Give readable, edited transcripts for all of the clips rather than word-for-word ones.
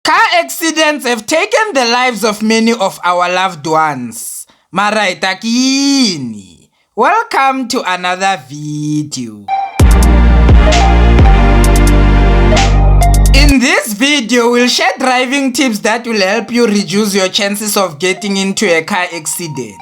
Car accidents have taken the lives of many of our loved ones. Mara Hitak Yini. Welcome to another video. In this video, we'll share driving tips that will help you reduce your chances of getting into a car accident.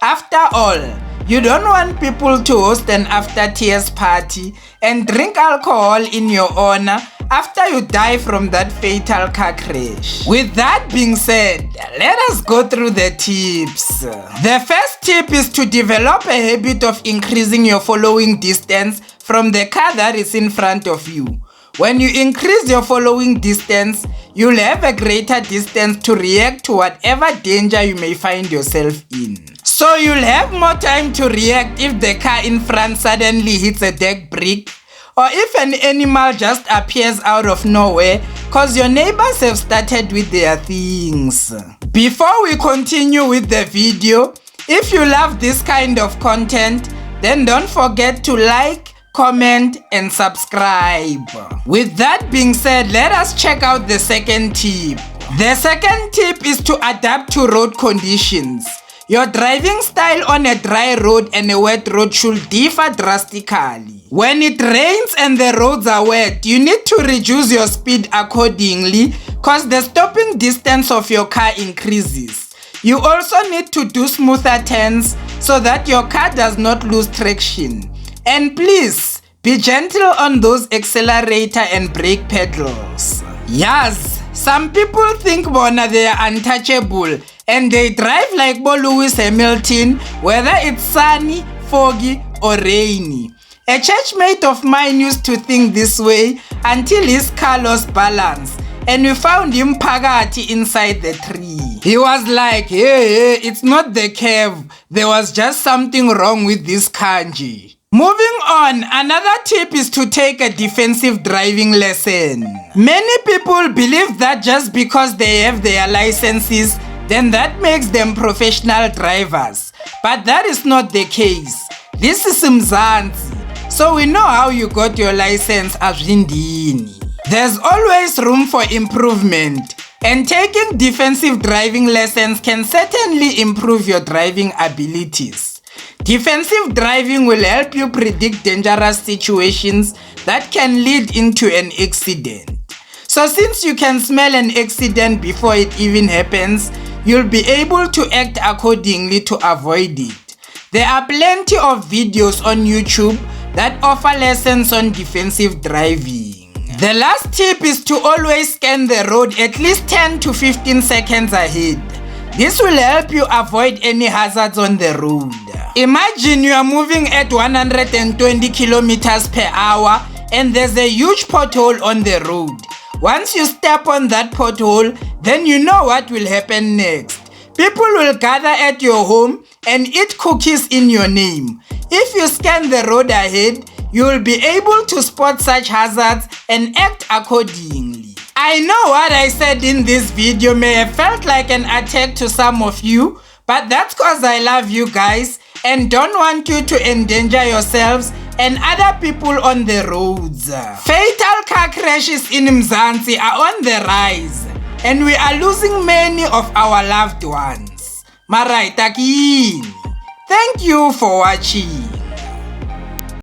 After all, you don't want people to host an after-tears party and drink alcohol in your honor after you die from that fatal car crash. With that being said, let us go through the tips. The first tip is to develop a habit of increasing your following distance from the car that is in front of you. When you increase your following distance, you'll have a greater distance to react to whatever danger you may find yourself in. So you'll have more time to react if the car in front suddenly hits a deck brick, or if an animal just appears out of nowhere cause your neighbors have started with their things. Before we continue with the video, if you love this kind of content, then don't forget to like, comment and subscribe. With that being said, let us check out the second tip. The second tip is to adapt to road conditions. Your driving style on a dry road and a wet road should differ drastically. When it rains and the roads are wet, you need to reduce your speed accordingly cause the stopping distance of your car increases. You also need to do smoother turns so that your car does not lose traction. And please, be gentle on those accelerator and brake pedals. Yes, some people think bona they are untouchable and they drive like Bo Lewis Hamilton, whether it's sunny, foggy or rainy. A churchmate of mine used to think this way until his car lost balance and we found him phakathi inside the tree. He was like, hey, it's not the curve. There was just something wrong with this kanji. Moving on, another tip is to take a defensive driving lesson. Many people believe that just because they have their licenses, then that makes them professional drivers. But that is not the case. This is Mzansi, so we know how you got your license as Yini. There's always room for improvement, and taking defensive driving lessons can certainly improve your driving abilities. Defensive driving will help you predict dangerous situations that can lead into an accident. So since you can smell an accident before it even happens, you'll be able to act accordingly to avoid it. There are plenty of videos on YouTube that offer lessons on defensive driving. The last tip is to always scan the road at least 10 to 15 seconds ahead. This will help you avoid any hazards on the road. Imagine you are moving at 120 kilometers per hour and there's a huge pothole on the road. Once you step on that pothole, then you know what will happen next. People will gather at your home and eat cookies in your name. If you scan the road ahead, you will be able to spot such hazards and act accordingly. I know what I said in this video may have felt like an attack to some of you, but that's cause I love you guys and don't want you to endanger yourselves and other people on the roads. Fatal car crashes in Mzansi are on the rise and we are losing many of our loved ones. Mara Hitak Yini. Thank you for watching.